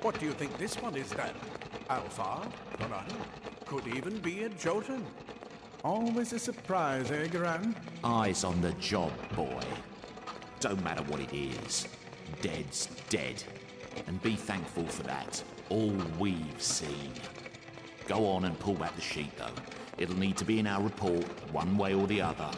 What do you think this one is then? Alpha? Right. Could even be a Jotun. Always a surprise, eh, Garan? Eyes on the job, boy. Don't matter what it is. Dead's dead. And be thankful for that. All we've seen. Go on and pull back the sheet, though. It'll need to be in our report, one way or the other.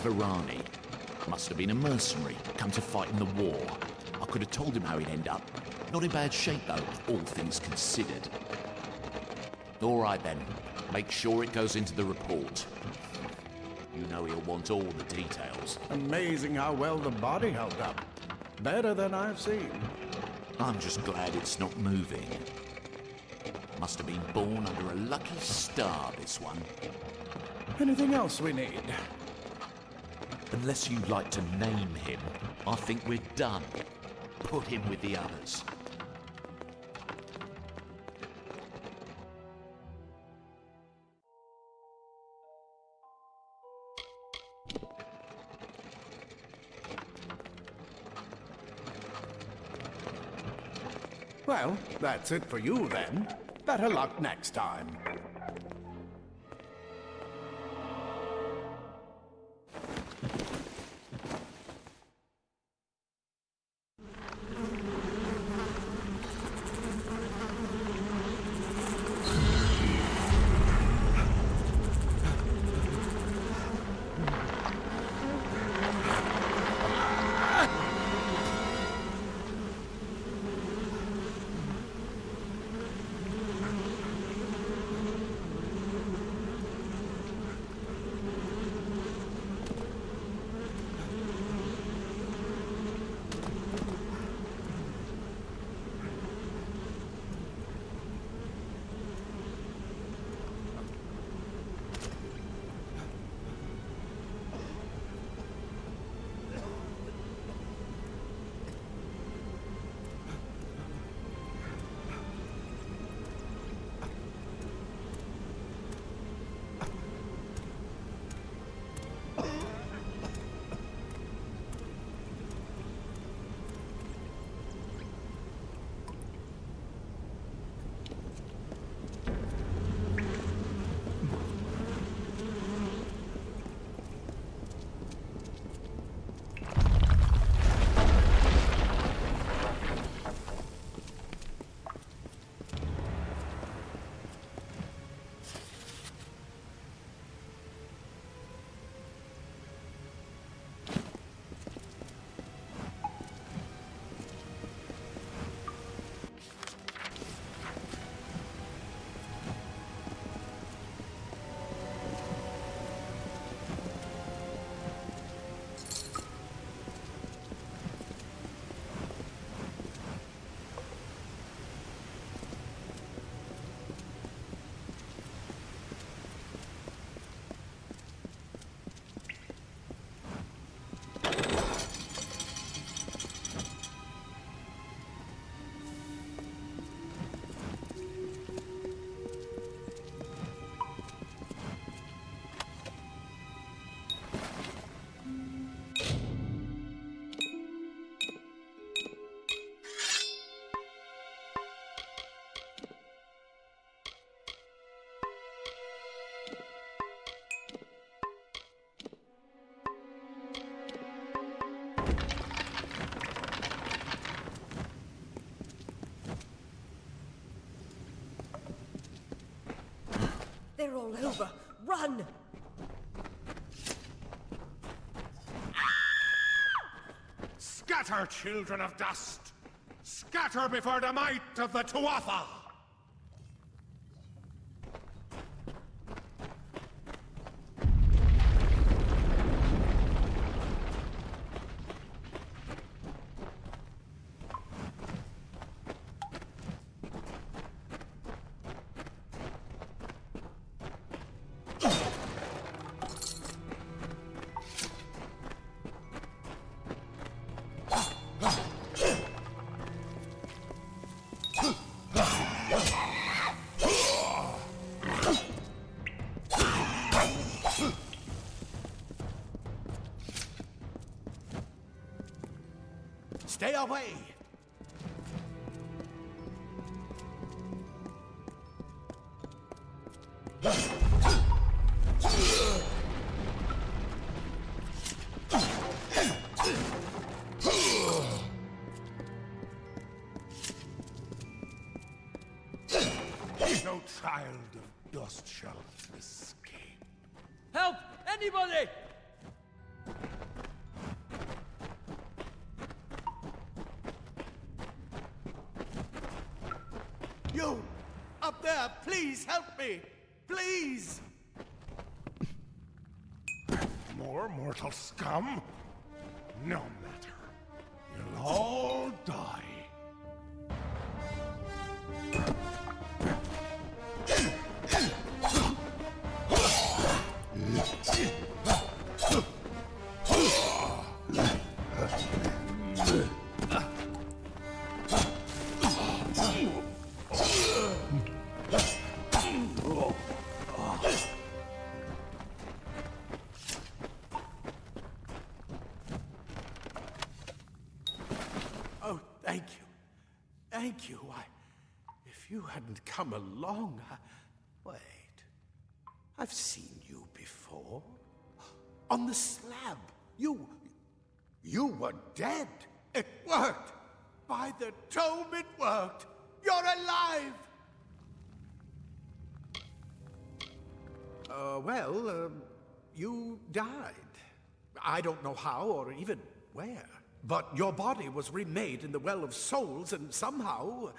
Varani. Must have been a mercenary, come to fight in the war. I could have told him how he'd end up. Not in bad shape, though, all things considered. All right, then. Make sure it goes into the report. You know he'll want all the details. Amazing how well the body held up. Better than I've seen. I'm just glad it's not moving. Must have been born under a lucky star, this one. Anything else we need? Unless you'd like to name him, I think we're done. Put him with the others. Well, that's it for you then. Better luck next time. They're all over. Run! Scatter, children of dust! Scatter before the might of the Tuatha! Stay away! No child of dust shall escape. Help! Anybody! You! Up there, please help me! Please! More mortal scum? No matter. You'll all die. Oh, thank you. Thank you. If you hadn't come along, Wait. I've seen you before. On the slab. You were dead. It worked. By the tome, it worked. You're alive. You died. I don't know how or even where. But your body was remade in the Well of Souls, and somehow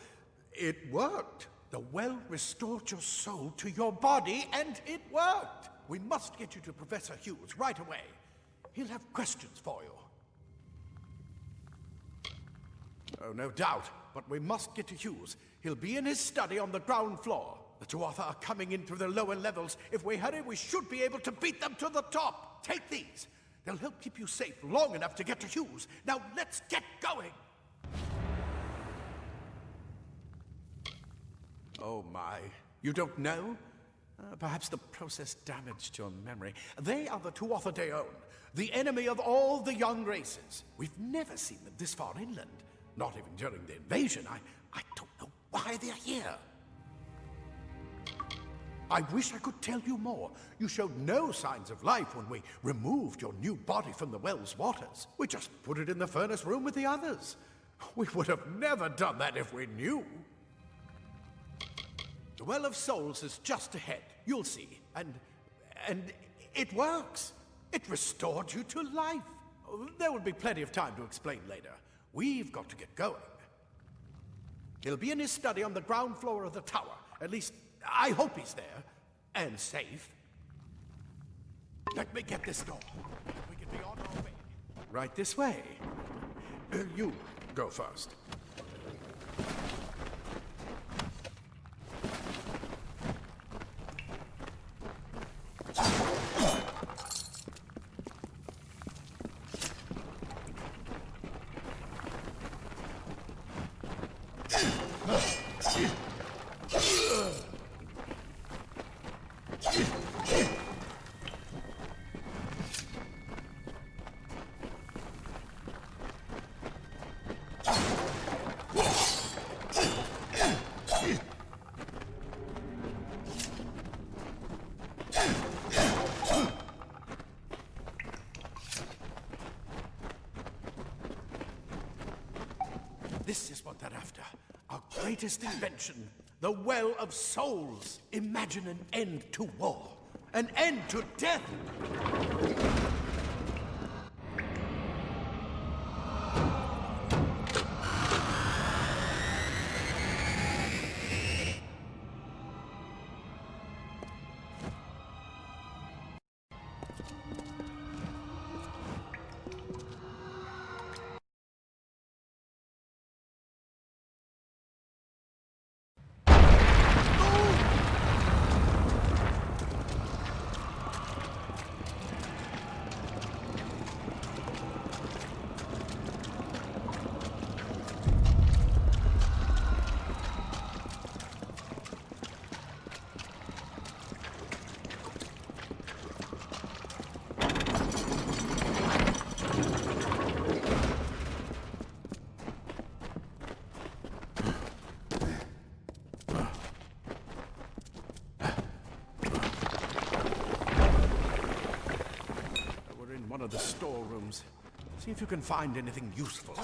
it worked. The well restored your soul to your body, and it worked. We must get you to Professor Hughes right away. He'll have questions for you. Oh, no doubt. But we must get to Hughes. He'll be in his study on the ground floor. The Tuatha are coming in through the lower levels. If we hurry, we should be able to beat them to the top. Take these. They'll help keep you safe long enough to get to Hughes. Now, let's get going. Oh, my. You don't know? Perhaps the process damaged your memory. They are the Tuatha Deon, the enemy of all the young races. We've never seen them this far inland. Not even during the invasion. I don't know why they're here. I wish I could tell you more. You showed no signs of life when we removed your new body from the well's waters. We just put it in the furnace room with the others. We would have never done that if we knew. The Well of Souls is just ahead. You'll see. And it works. It restored you to life. There will be plenty of time to explain later. We've got to get going. He'll be in his study on the ground floor of the tower. At least, I hope he's there. And safe. Let me get this door. We can be on our way. Right this way. You go first. This is what they're after. Our greatest invention. The Well of Souls. Imagine an end to war. An end to death! One of the storerooms. See if you can find anything useful.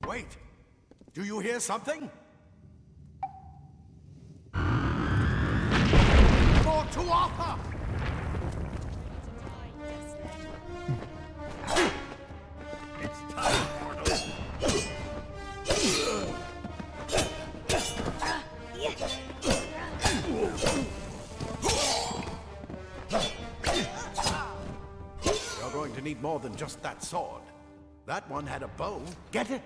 Wait! Do you hear something? More to offer! It's time, mortal! You're going to need more than just that sword. That one had a bow. Get it?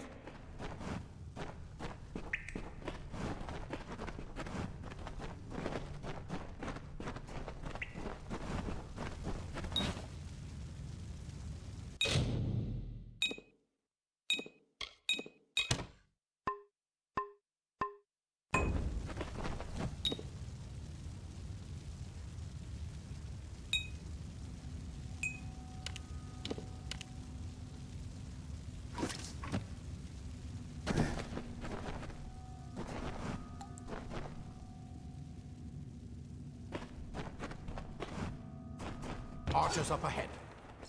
Archers up ahead.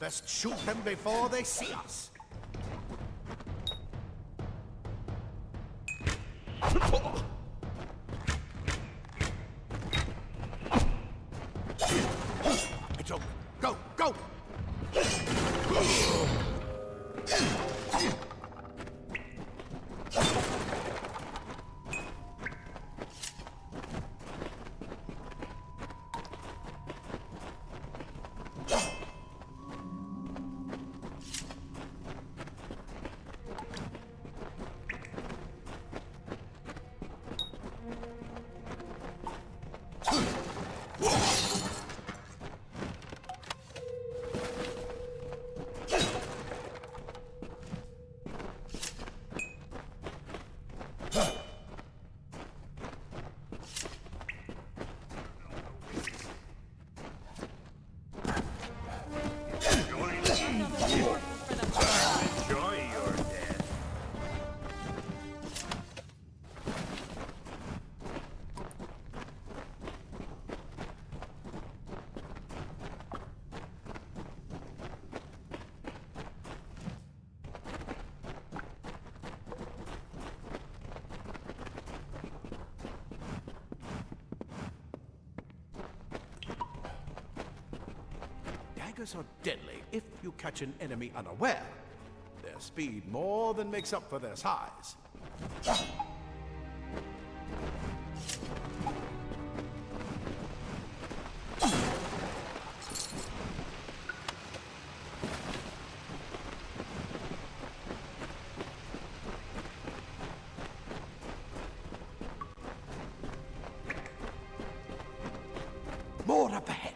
Best shoot them before they see us. It's open. Go, go! daggers are deadly if you catch an enemy unaware. Their speed more than makes up for their size. More up ahead.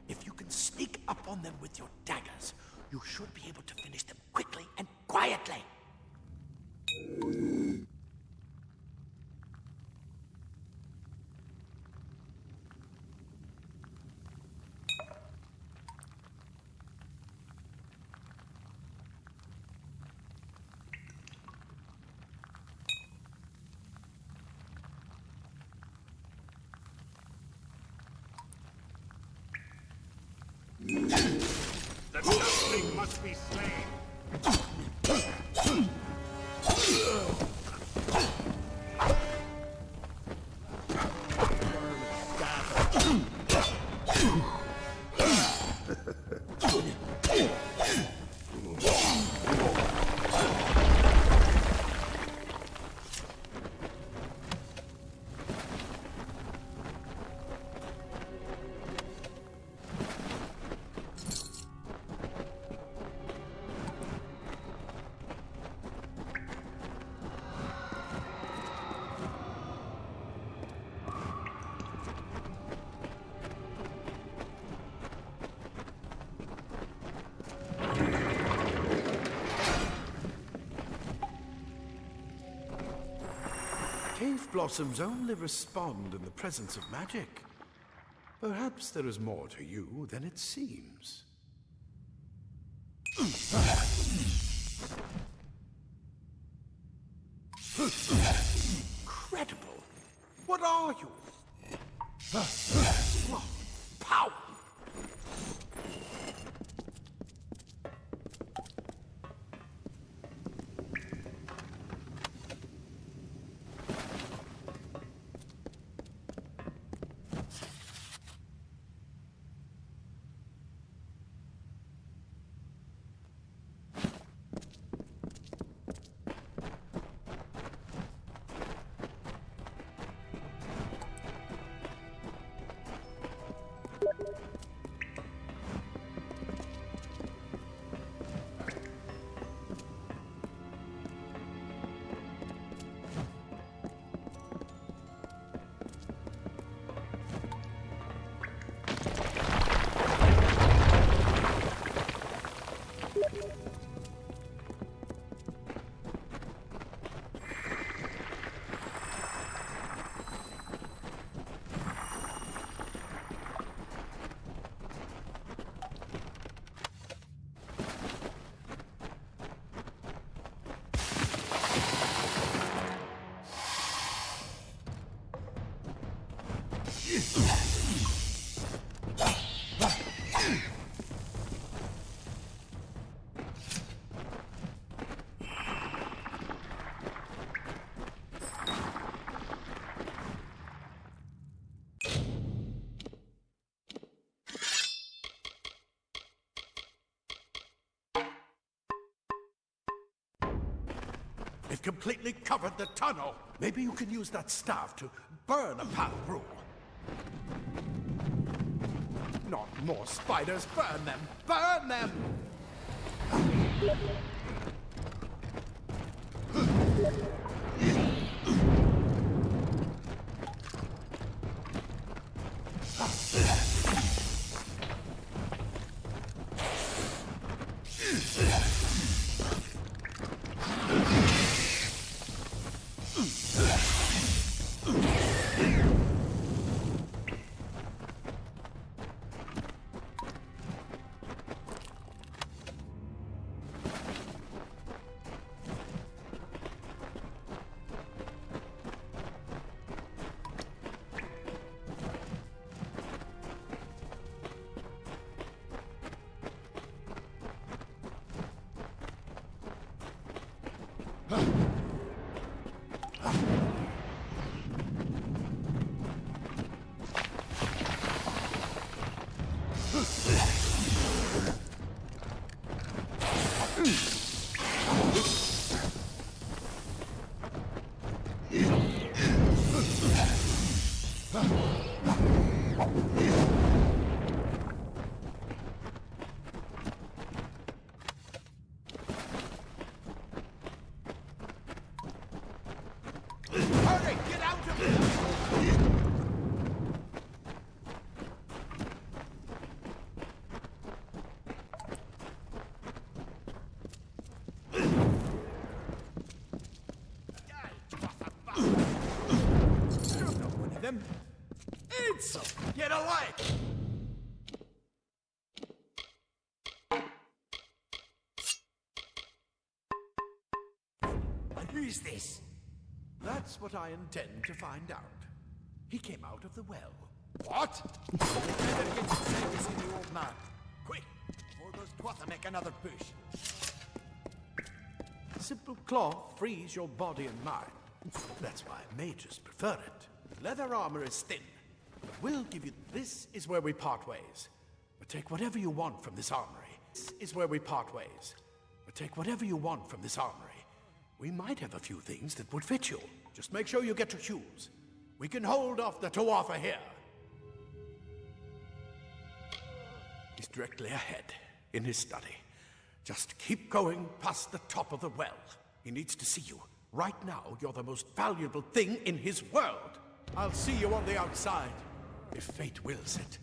If you can sneak up on them with your daggers, you should be able to finish them quickly and quietly. The suckling must be slain. Cave blossoms only respond in the presence of magic. Perhaps there is more to you than it seems. Incredible! What are you? Power! It completely covered the tunnel. Maybe you can use that staff to burn a path through. Not more spiders. Burn them! Burn them! Hurry, get out of here! You're not one of them. It's get away! Who's this? That's what I intend to find out. He came out of the well. What? Better get the service in the old man. Quick, before those twats make another push. Simple cloth frees your body and mind. That's why mages prefer it. Leather armor is thin. But we'll give you... This is where we part ways. But take whatever you want from this armory. This is where we part ways. But take whatever you want from this armory. We might have a few things that would fit you. Just make sure you get your shoes. We can hold off the Tuatha here. He's directly ahead, in his study. Just keep going past the top of the well. He needs to see you. Right now, you're the most valuable thing in his world. I'll see you on the outside, if fate wills it.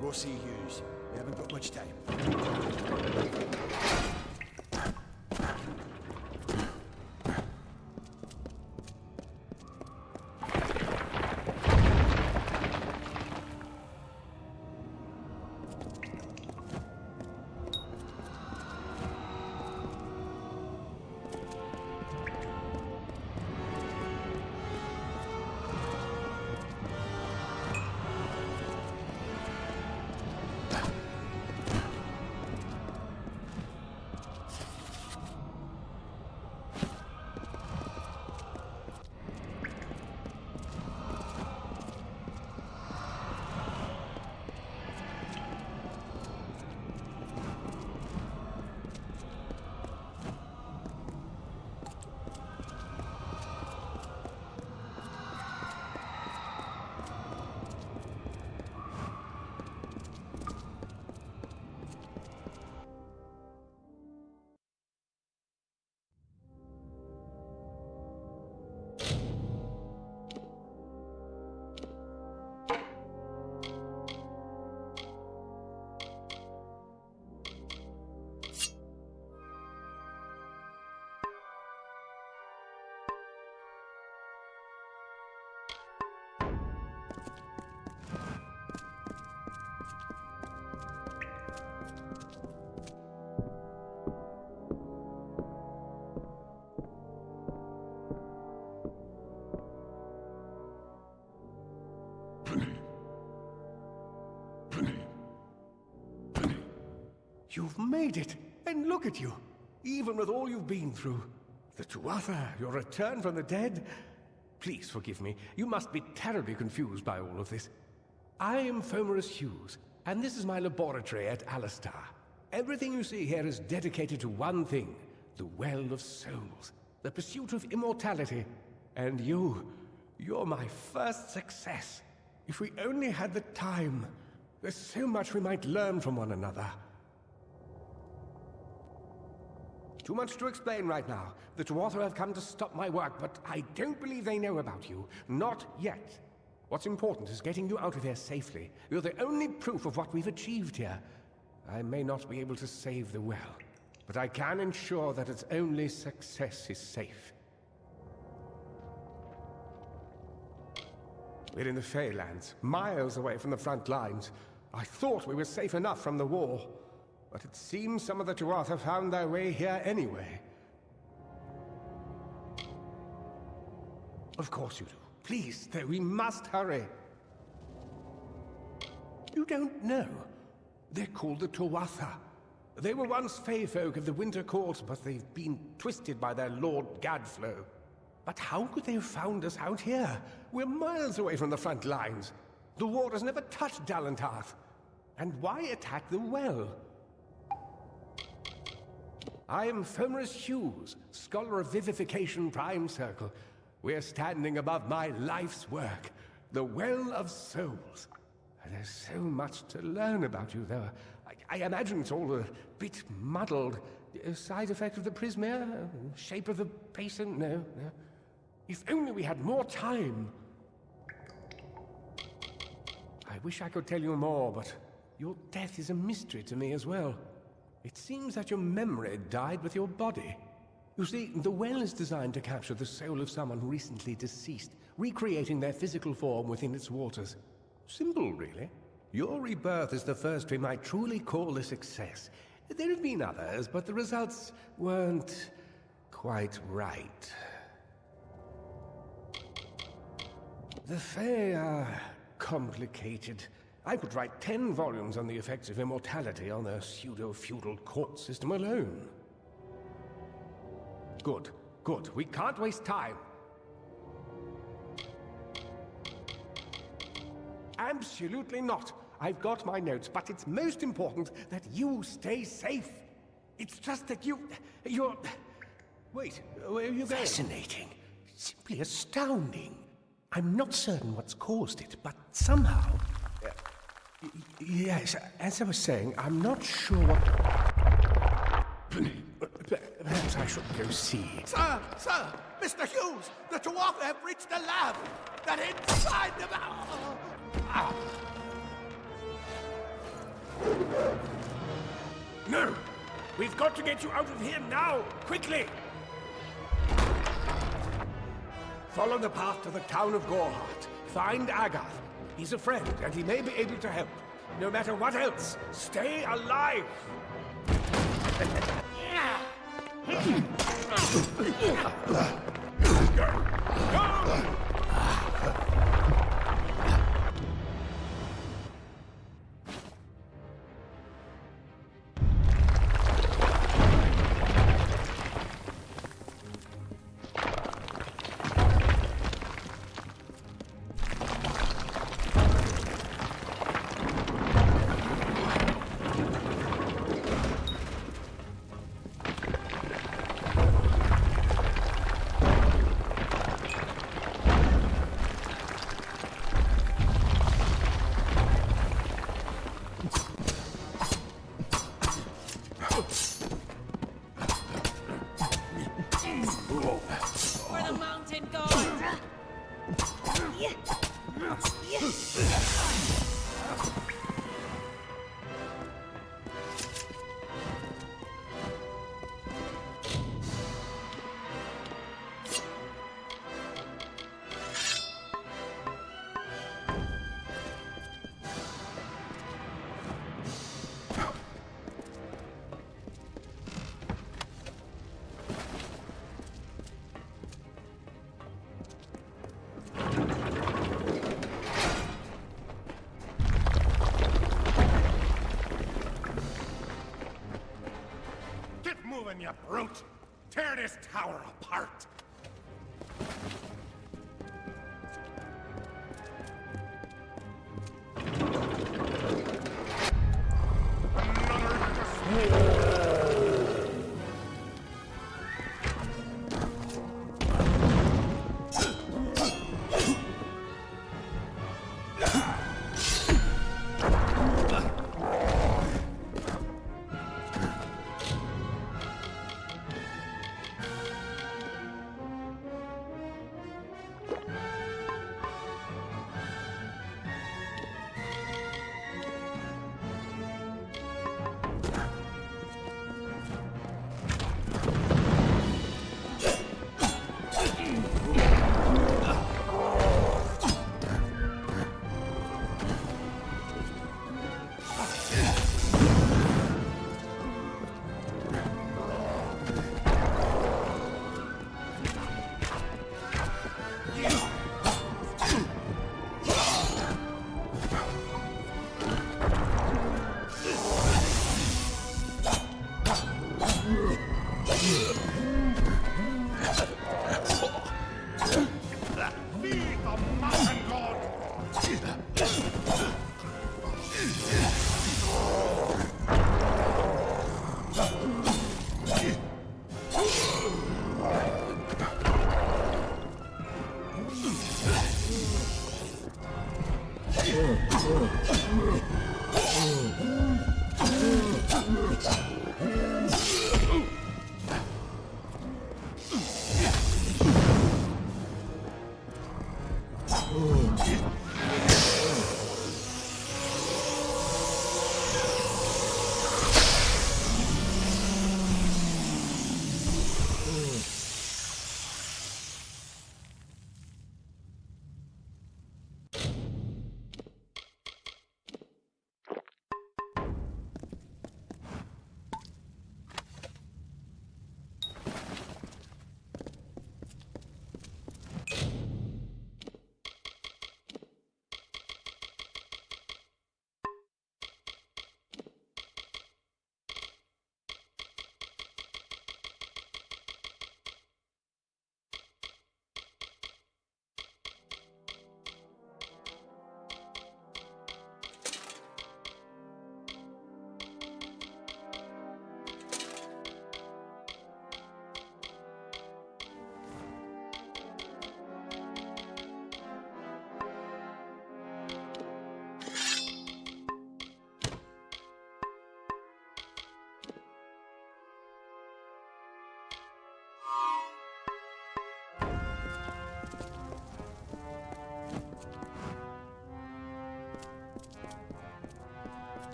Go see Hughes. We haven't got much time. You've made it, and look at you. Even with all you've been through. The Tuatha, your return from the dead. Please forgive me. You must be terribly confused by all of this. I am Fomerus Hughes, and this is my laboratory at Alistar. Everything you see here is dedicated to one thing, the Well of Souls, the pursuit of immortality. And you're my first success. If we only had the time, there's so much we might learn from one another. Too much to explain right now. The Tuatha have come to stop my work, but I don't believe they know about you. Not yet. What's important is getting you out of here safely. You're the only proof of what we've achieved here. I may not be able to save the well, but I can ensure that its only success is safe. We're in the Feylands, miles away from the front lines. I thought we were safe enough from the war. But it seems some of the Tuatha found their way here anyway. Of course you do. Please, though, we must hurry. You don't know? They're called the Tuatha. They were once Fey folk of the Winter Court, but they've been twisted by their Lord Gadflow. But how could they have found us out here? We're miles away from the front lines. The war has never touched Dalentarth. And why attack the well? I am Fomris Hughes, Scholar of Vivification Prime Circle. We're standing above my life's work, the Well of Souls. There's so much to learn about you, though. I imagine it's all a bit muddled. A side effect of the prismere? Shape of the basin? No. If only we had more time. I wish I could tell you more, but your death is a mystery to me as well. It seems that your memory died with your body. You see, the well is designed to capture the soul of someone recently deceased, recreating their physical form within its waters. Simple, really. Your rebirth is the first we might truly call a success. There have been others, but the results weren't quite right. The Fae are complicated. I could write 10 volumes on the effects of immortality on their pseudo-feudal court system alone. Good. We can't waste time. Absolutely not. I've got my notes, but it's most important that you stay safe. It's just that you're... Wait, where are you going? Fascinating. Simply astounding. I'm not certain what's caused it, but somehow... yes, as I was saying, I'm not sure what... Perhaps I should go see. Sir! Mr. Hughes! The Tuatha have reached the lab! They're inside the... No! We've got to get you out of here now! Quickly! Follow the path to the town of Gorhart. Find Agath. He's a friend, and he may be able to help. No matter what else, stay alive! Go! Where the mountain goes. You brute! Tear this tower apart!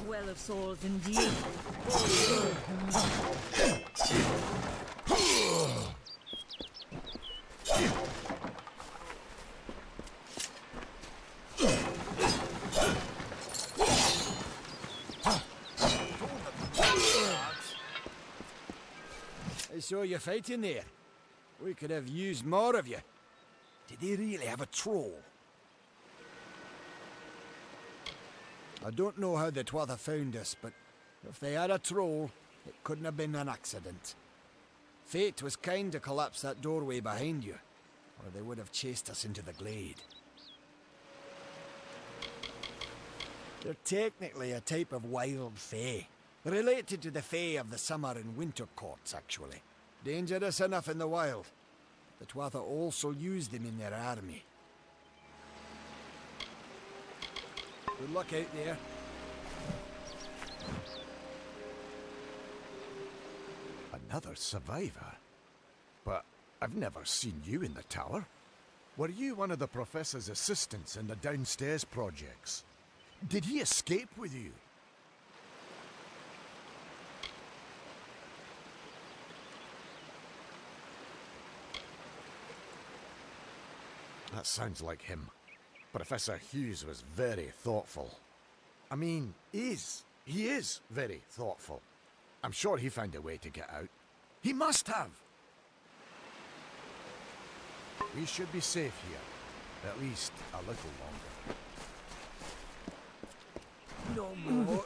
Well of souls indeed. I saw you fighting there. We could have used more of you. Did they really have a troll? I don't know how the Twatha found us, but if they had a troll, it couldn't have been an accident. Fate was kind to collapse that doorway behind you, or they would have chased us into the glade. They're technically a type of wild fae, related to the fae of the summer and winter courts, actually. Dangerous enough in the wild. The Twatha also use them in their army. Good luck out there. Another survivor? But I've never seen you in the tower. Were you one of the Professor's assistants in the downstairs projects? Did he escape with you? That sounds like him. Professor Hughes was very thoughtful. I mean, he is very thoughtful. I'm sure he found a way to get out. He must have! We should be safe here. At least a little longer. No more.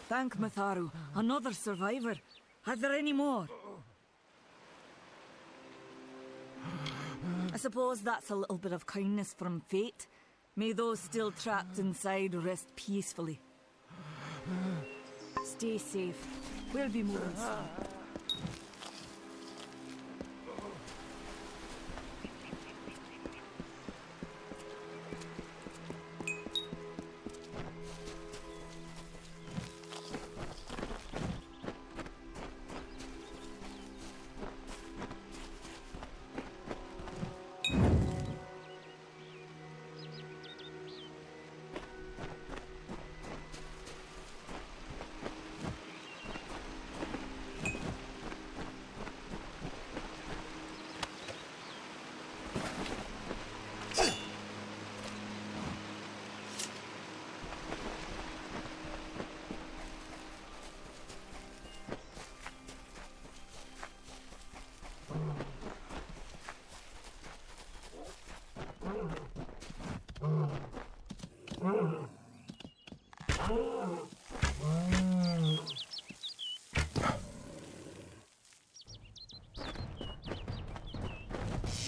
Thank Matharu. Another survivor. Are there any more? I suppose that's a little bit of kindness from fate. May those still trapped inside rest peacefully. Stay safe. We'll be moving soon.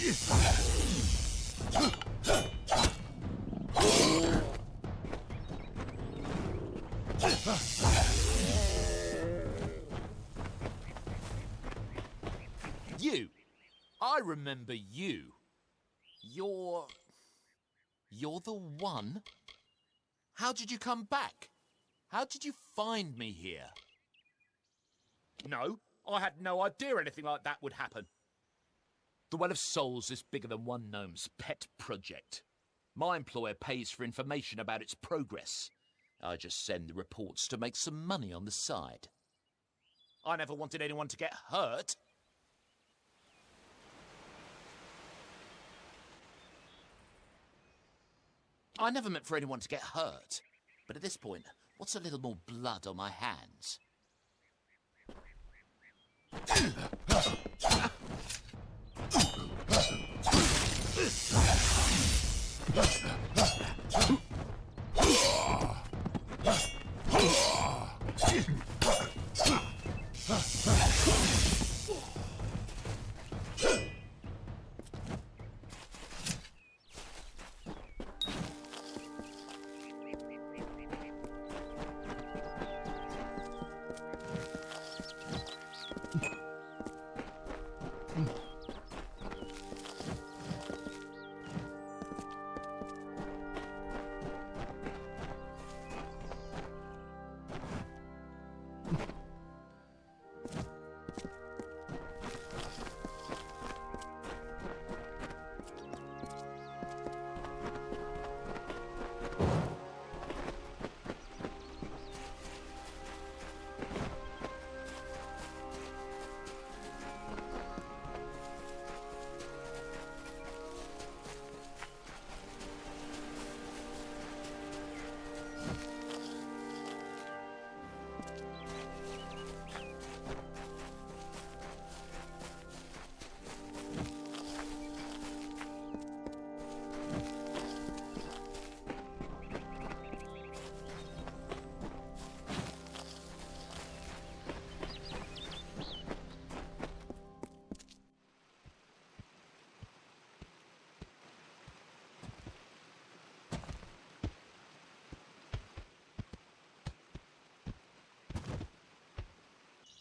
You! I remember you. You're the one? How did you come back? How did you find me here? No, I had no idea anything like that would happen. The Well of Souls is bigger than one gnome's pet project. My employer pays for information about its progress. I just send the reports to make some money on the side. I never wanted anyone to get hurt. I never meant for anyone to get hurt. But at this point, what's a little more blood on my hands?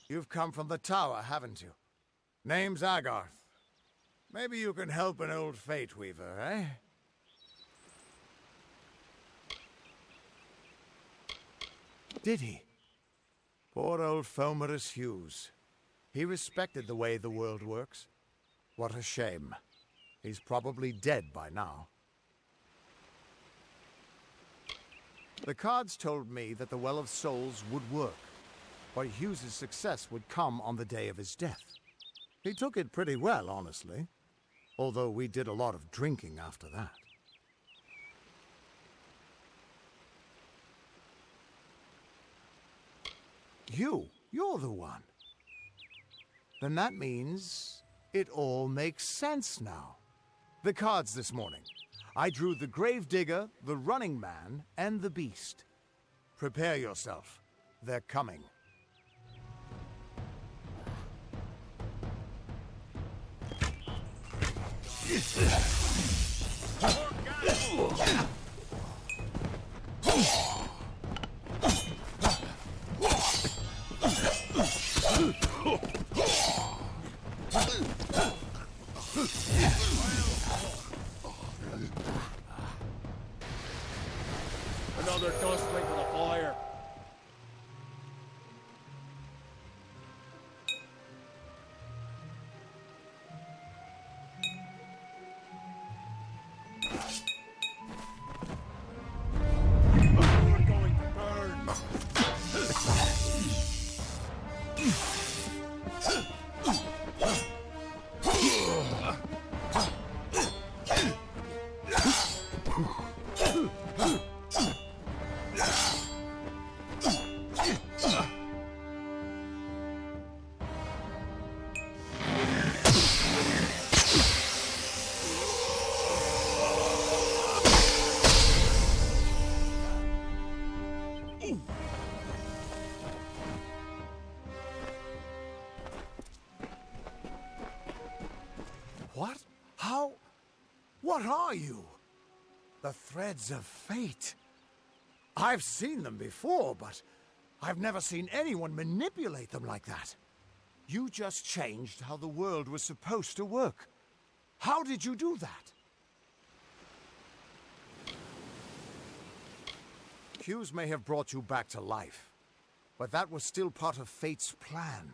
You've come from the tower, haven't you? Name's Agarth. Maybe you can help an old fate weaver, eh? Did he? Poor old Fomerus Hughes. He respected the way the world works. What a shame. He's probably dead by now. The cards told me that the Well of Souls would work, but Hughes's success would come on the day of his death. He took it pretty well, honestly, although we did a lot of drinking after that. You're the one. Then that means it all makes sense now. The cards this morning. I drew the Gravedigger, the Running Man, and the Beast. Prepare yourself. They're coming. Another dustling for the fire. What are you? The threads of fate. I've seen them before, but I've never seen anyone manipulate them like that. You just changed how the world was supposed to work. How did you do that? Hughes may have brought you back to life, but that was still part of fate's plan.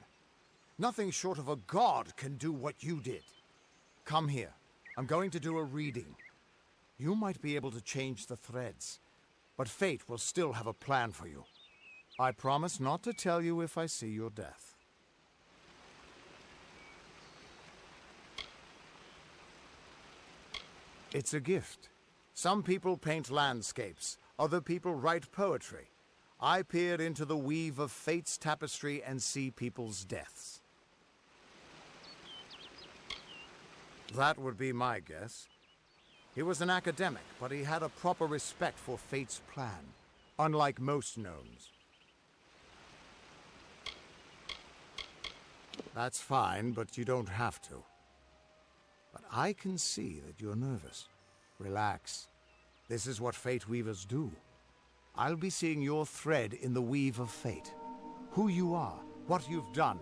Nothing short of a god can do what you did. Come here. I'm going to do a reading. You might be able to change the threads, but fate will still have a plan for you. I promise not to tell you if I see your death. It's a gift. Some people paint landscapes, other people write poetry. I peer into the weave of fate's tapestry and see people's deaths. That would be my guess. He was an academic, but he had a proper respect for fate's plan, unlike most gnomes. That's fine, but you don't have to. But I can see that you're nervous. Relax. This is what fate weavers do. I'll be seeing your thread in the weave of fate. Who you are, what you've done,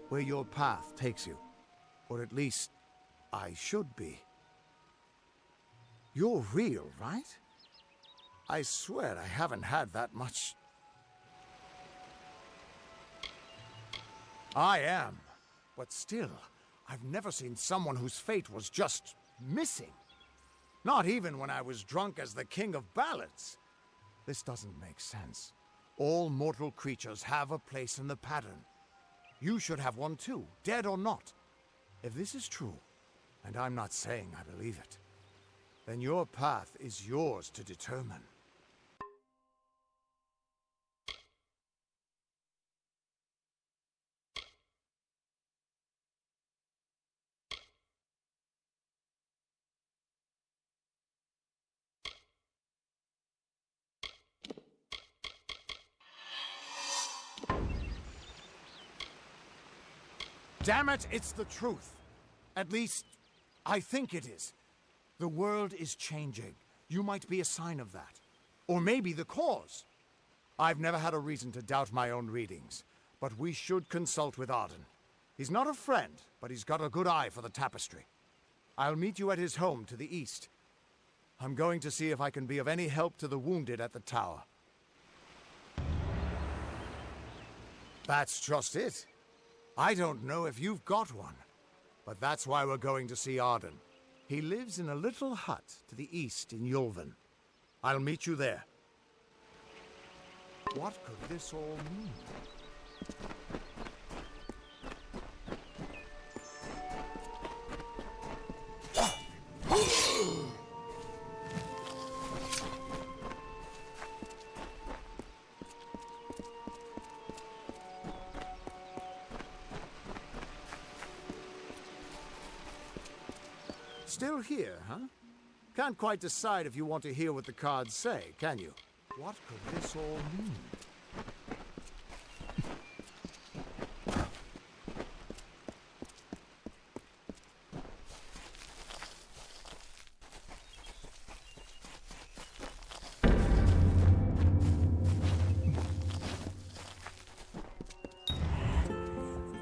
where your path takes you. Or at least, I should be. You're real, right? I swear I haven't had that much. I am. But still, I've never seen someone whose fate was just missing. Not even when I was drunk as the king of ballads. This doesn't make sense. All mortal creatures have a place in the pattern. You should have one too, dead or not. If this is true, and I'm not saying I believe it, then your path is yours to determine. Damn it, it's the truth. At least, I think it is. The world is changing. You might be a sign of that. Or maybe the cause. I've never had a reason to doubt my own readings, but we should consult with Arden. He's not a friend, but he's got a good eye for the tapestry. I'll meet you at his home to the east. I'm going to see if I can be of any help to the wounded at the tower. That's just it. I don't know if you've got one, but that's why we're going to see Arden. He lives in a little hut to the east in Yulven. I'll meet you there. What could this all mean? Still here, huh? Can't quite decide if you want to hear what the cards say, can you? What could this all mean?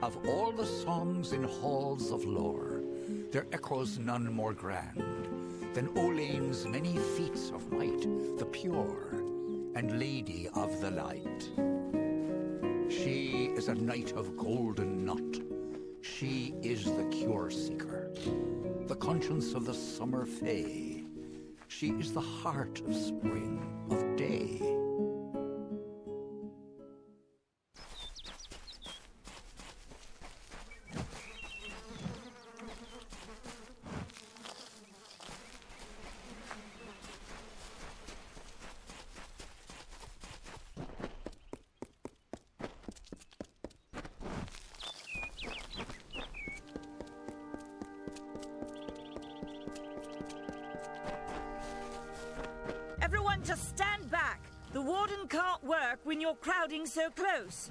Of all the songs in halls of lore, there echoes none more grand than Olaine's many feats of might, the pure and lady of the light. She is a knight of golden knot. She is the cure seeker, the conscience of the summer fae. She is the heart of spring, of day. Everyone just stand back. The warden can't work when you're crowding so close.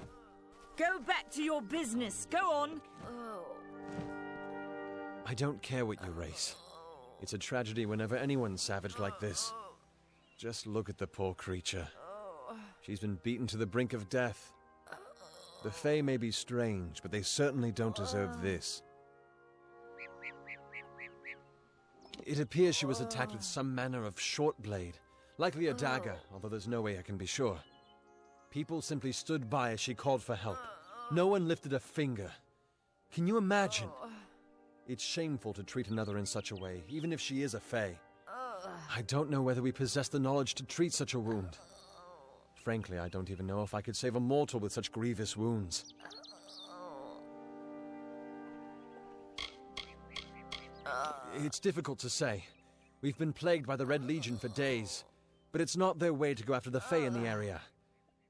Go back to your business. Go on. I don't care what you race. It's a tragedy whenever anyone's savage like this. Just look at the poor creature. She's been beaten to the brink of death. The Fae may be strange, but they certainly don't deserve this. It appears she was attacked with some manner of short blade, likely a dagger, although there's no way I can be sure. People simply stood by as she called for help. No one lifted a finger. Can you imagine? It's shameful to treat another in such a way, even if she is a Fae. I don't know whether we possess the knowledge to treat such a wound. Frankly, I don't even know if I could save a mortal with such grievous wounds. It's difficult to say. We've been plagued by the Red Legion for days, but it's not their way to go after the Fae in the area.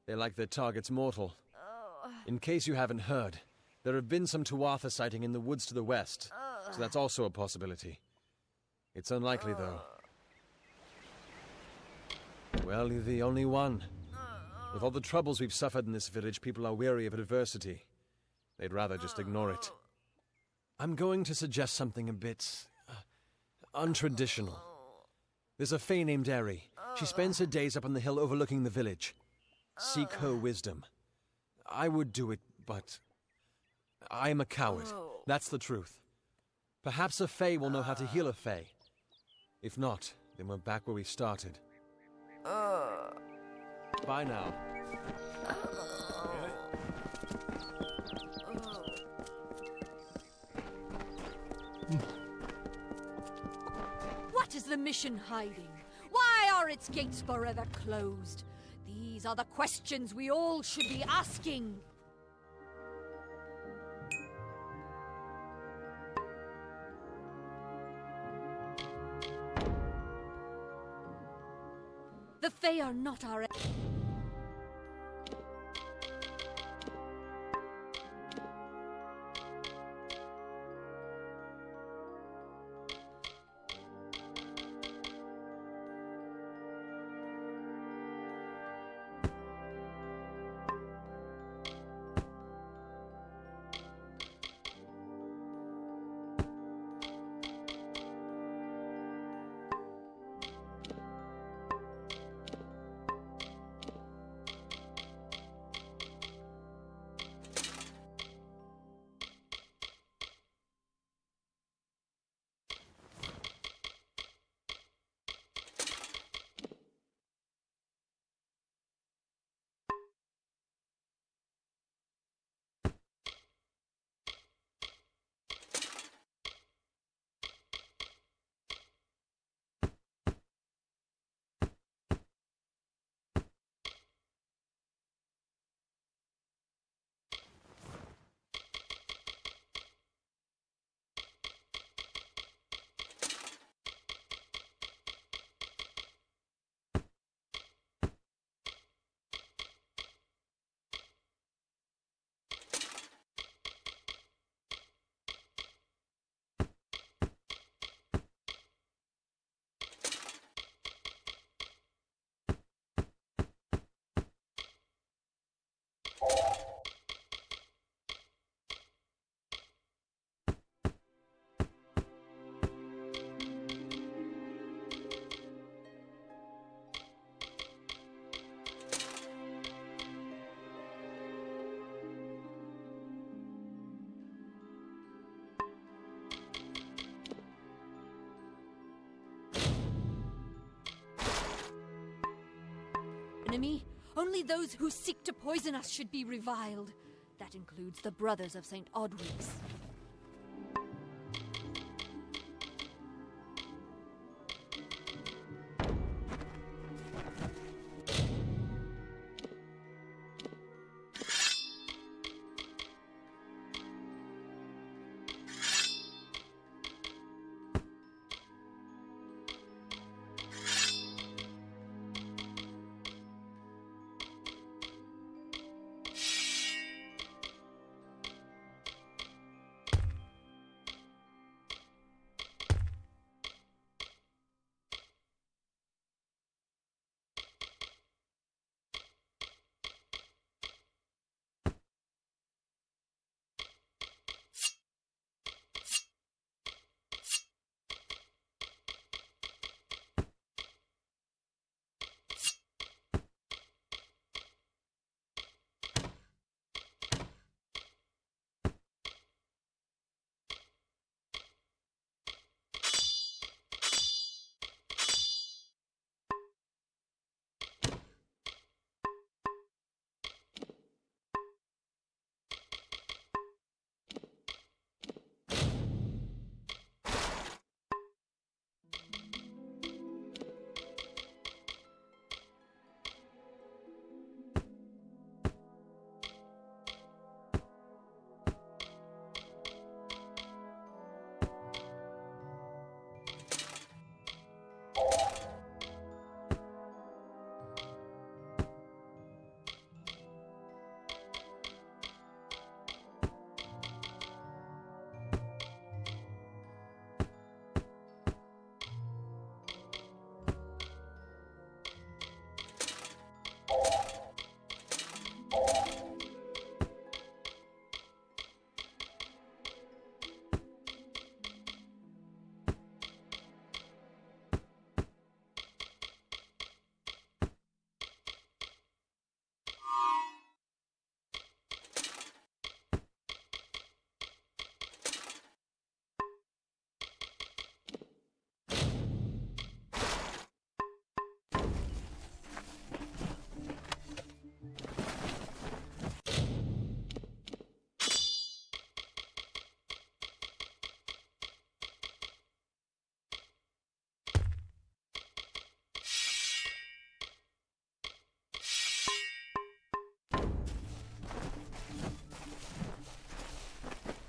They like their targets mortal. In case you haven't heard, there have been some Tuatha sighting in the woods to the west, so that's also a possibility. It's unlikely, though. Well, you're the only one. With all the troubles we've suffered in this village, people are weary of adversity. They'd rather just ignore it. I'm going to suggest something a bit untraditional. There's a Fae named Eri. She spends her days up on the hill overlooking the village. Seek her wisdom. I would do it, but I am a coward. That's the truth. Perhaps a Fae will know how to heal a Fae. If not, then we're back where we started. Bye now. What is the mission hiding? Why are its gates forever closed? These are the questions we all should be asking. The Fae are not our... Enemy? Only those who seek to poison us should be reviled. That includes the brothers of St. Odwig's.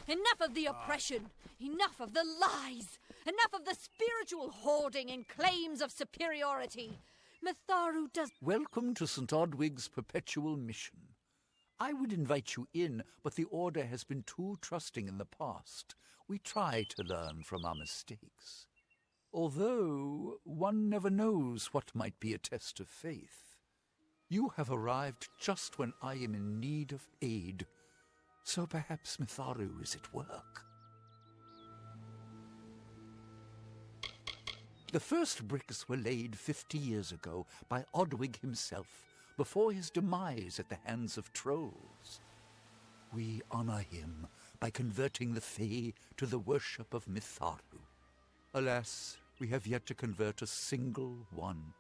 Enough of the oppression! Enough of the lies! Enough of the spiritual hoarding and claims of superiority! Mitharu does... Welcome to St. Odwig's perpetual mission. I would invite you in, but the Order has been too trusting in the past. We try to learn from our mistakes. Although one never knows what might be a test of faith. You have arrived just when I am in need of aid, so perhaps Mitharu is at work. The first bricks were laid 50 years ago by Odwig himself, before his demise at the hands of trolls. We honor him by converting the Fae to the worship of Mitharu. Alas, we have yet to convert a single one.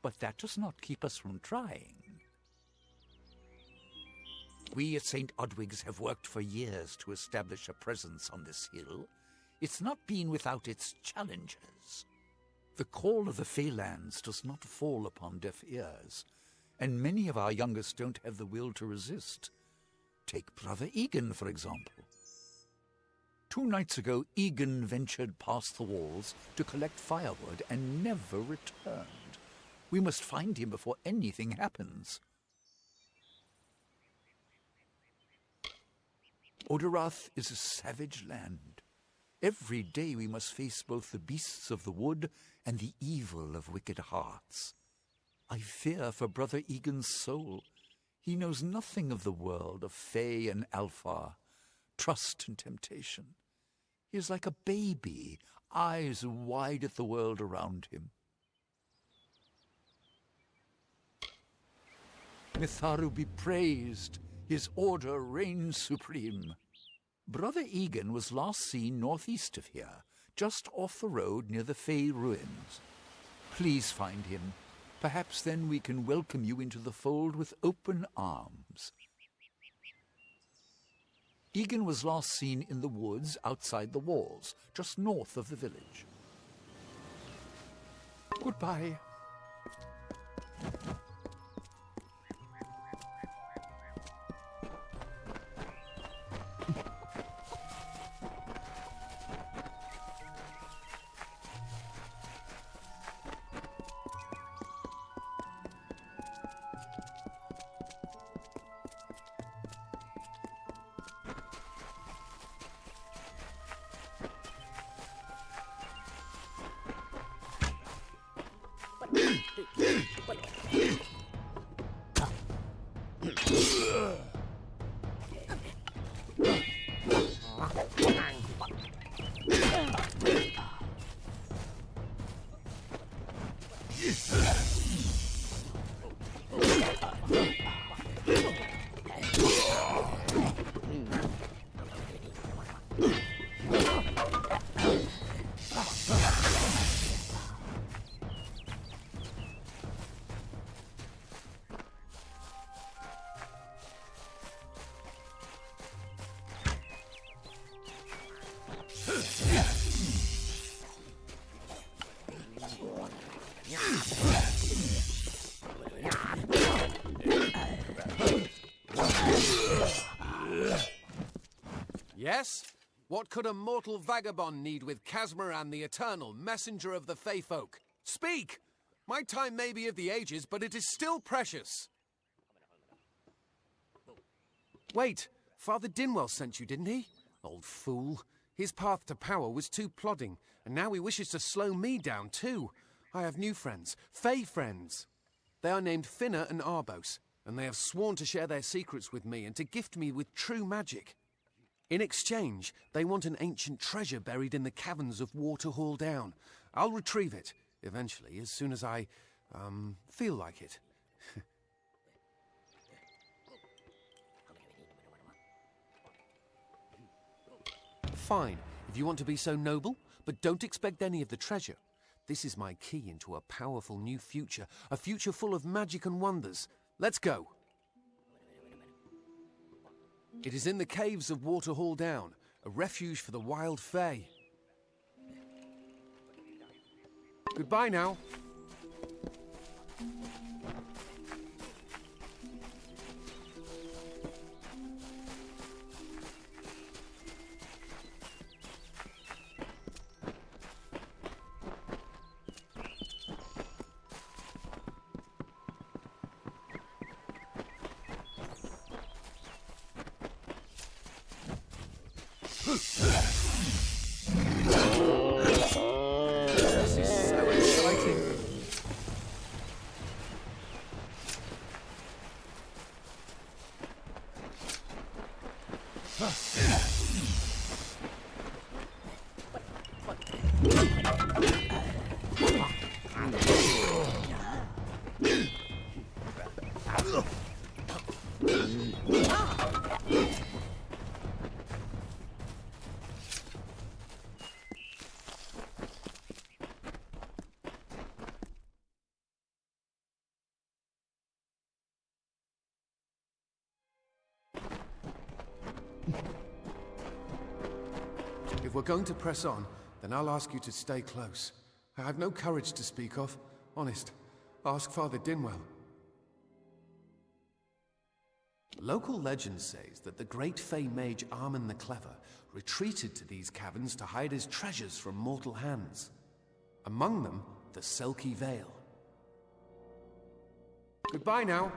But that does not keep us from trying. We at St. Odwig's have worked for years to establish a presence on this hill. It's not been without its challenges. The call of the Feylands does not fall upon deaf ears, and many of our youngest don't have the will to resist. Take Brother Egan, for example. 2 nights ago, Egan ventured past the walls to collect firewood and never returned. We must find him before anything happens. Oderath is a savage land. Every day we must face both the beasts of the wood and the evil of wicked hearts. I fear for Brother Egan's soul. He knows nothing of the world of Fae and Alpha, trust and temptation. He is like a baby, eyes wide at the world around him. Mitharu be praised, his order reigns supreme. Brother Egan was last seen northeast of here, just off the road near the Fey ruins. Please find him. Perhaps then we can welcome you into the fold with open arms. Egan was last seen in the woods outside the walls, just north of the village. Goodbye. Yes? What could a mortal vagabond need with Casmaran the Eternal, messenger of the Fey folk? Speak! My time may be of the ages, but it is still precious. Wait, Father Dinwell sent you, didn't he? Old fool. His path to power was too plodding, and now he wishes to slow me down too. I have new friends, Fey friends. They are named Finna and Arbos, and they have sworn to share their secrets with me and to gift me with true magic. In exchange, they want an ancient treasure buried in the caverns of Waterhall Down. I'll retrieve it, eventually, as soon as I, feel like it. Fine, if you want to be so noble, but don't expect any of the treasure. This is my key into a powerful new future, a future full of magic and wonders. Let's go. It is in the caves of Waterhall Down, a refuge for the wild Fae. Goodbye now. This is so exciting. If we're going to press on, then I'll ask you to stay close. I have no courage to speak of. Honest. Ask Father Dinwell. Local legend says that the great Fey mage Armin the Clever retreated to these caverns to hide his treasures from mortal hands. Among them, the Selkie Veil. Goodbye now.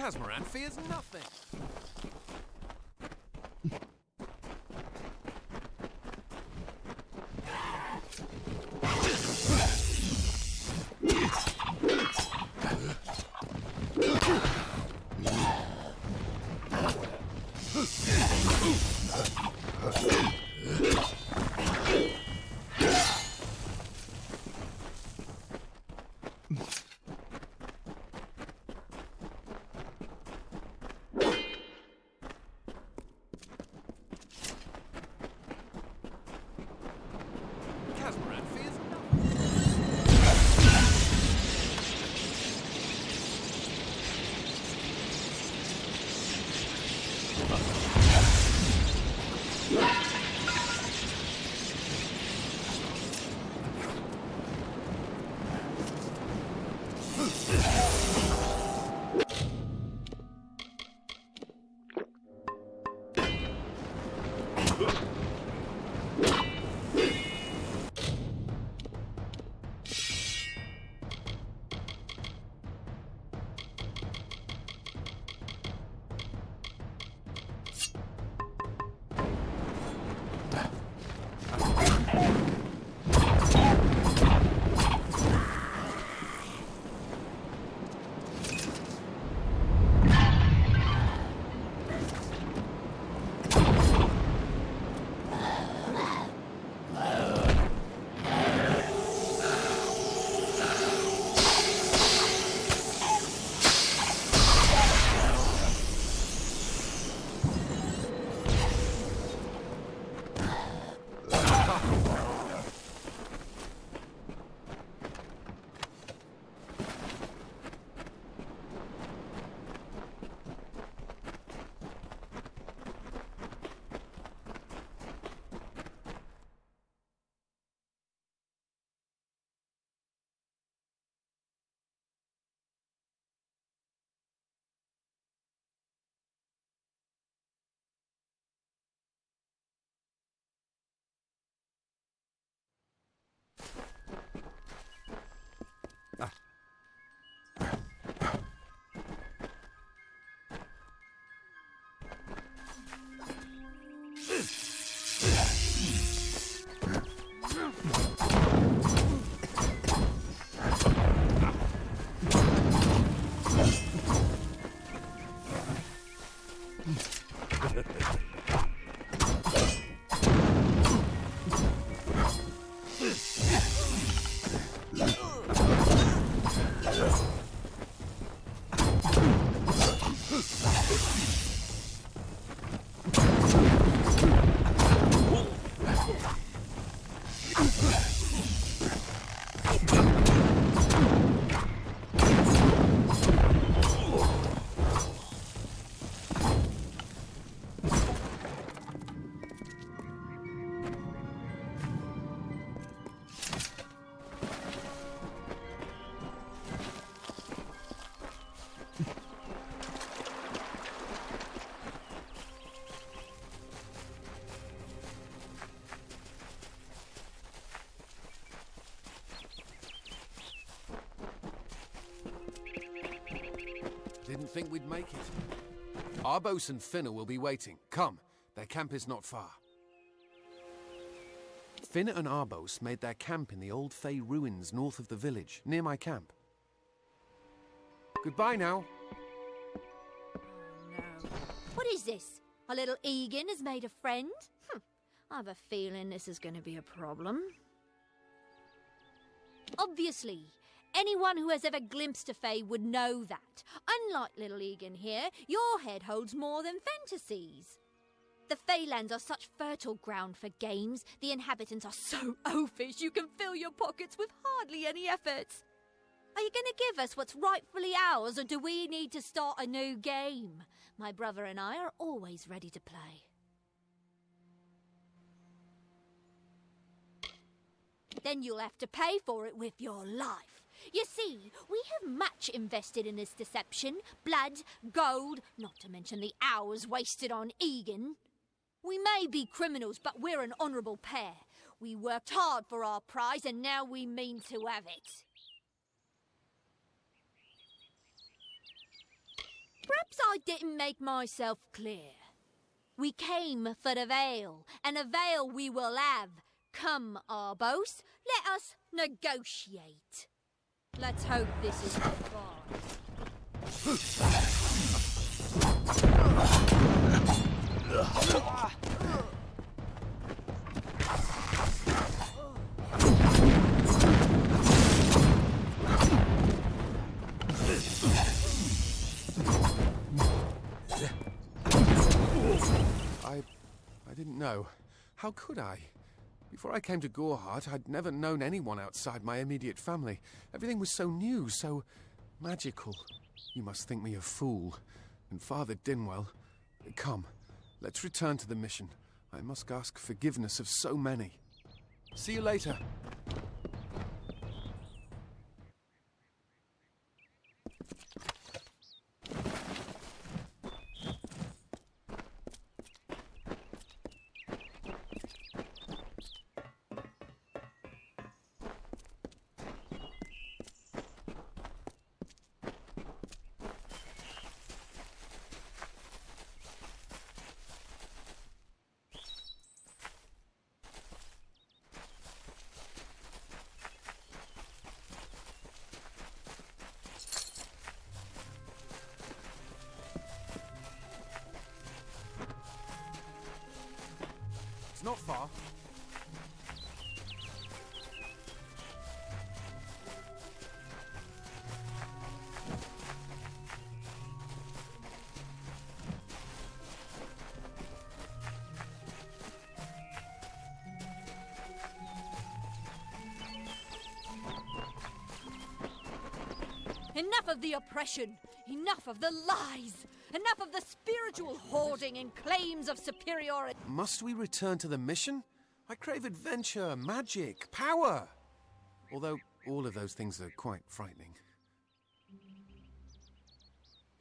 Casmaran fears nothing. Didn't think we'd make it. Arbos and Finner will be waiting. Come, their camp is not far. Finner and Arbos made their camp in the old Fey ruins north of the village, near my camp. Goodbye now. No. What is this? Our little Egan has made a friend? I have a feeling this is going to be a problem. Obviously, anyone who has ever glimpsed a Fey would know that. Unlike little Egan here, your head holds more than fantasies. The Feylands are such fertile ground for games. The inhabitants are so oafish you can fill your pockets with hardly any effort. Are you going to give us what's rightfully ours, or do we need to start a new game? My brother and I are always ready to play. Then you'll have to pay for it with your life. You see, we have much invested in this deception. Blood, gold, not to mention the hours wasted on Egan. We may be criminals, but we're an honourable pair. We worked hard for our prize, and now we mean to have it. Perhaps I didn't make myself clear. We came for the veil, and a veil we will have. Come, Arbos, let us negotiate. Let's hope this is the I didn't know. How could I? Before I came to Goreheart, I'd never known anyone outside my immediate family. Everything was so new, so magical. You must think me a fool. And Father Dinwell... Come, let's return to the mission. I must ask forgiveness of so many. See you later. Not far. Enough of the oppression! Enough of the lies! Enough of the spiritual hoarding and claims of superiority! Must we return to the mission? I crave adventure, magic, power! Although all of those things are quite frightening.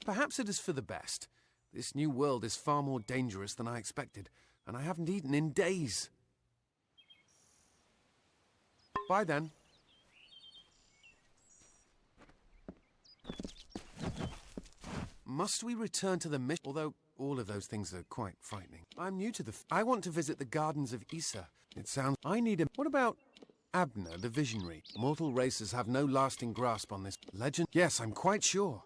Perhaps it is for the best. This new world is far more dangerous than I expected, and I haven't eaten in days. Bye then. Must we return to the mission? Although all of those things are quite frightening. I'm new to I want to visit the gardens of Issa. It sounds... I need a... What about Abner, the visionary? Mortal races have no lasting grasp on this legend. Yes, I'm quite sure.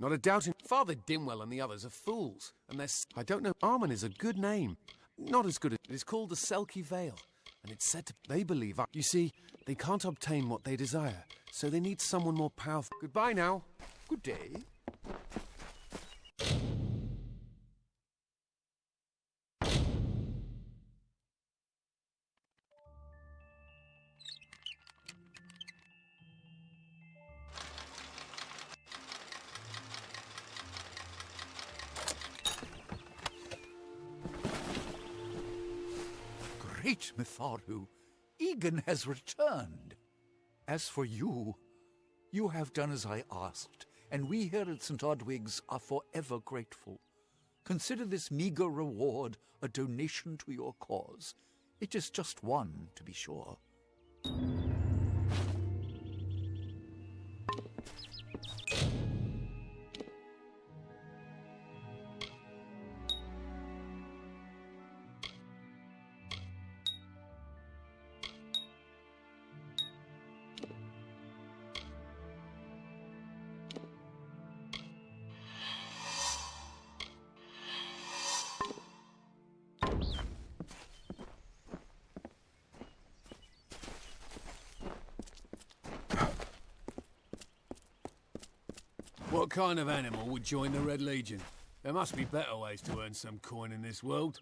Not a doubt in Father Dimwell and the others are fools, and I don't know. Armon is a good name. Not as good as... It is called the Selkie Vale, and it's said to... They believe... You see, they can't obtain what they desire, so they need someone more powerful. Goodbye now. Good day. Great Mitharu, Egan has returned. As for you, you have done as I asked, and we here at St. Odwig's are forever grateful. Consider this meager reward a donation to your cause. It is just one, to be sure. What kind of animal would join the Red Legion? There must be better ways to earn some coin in this world.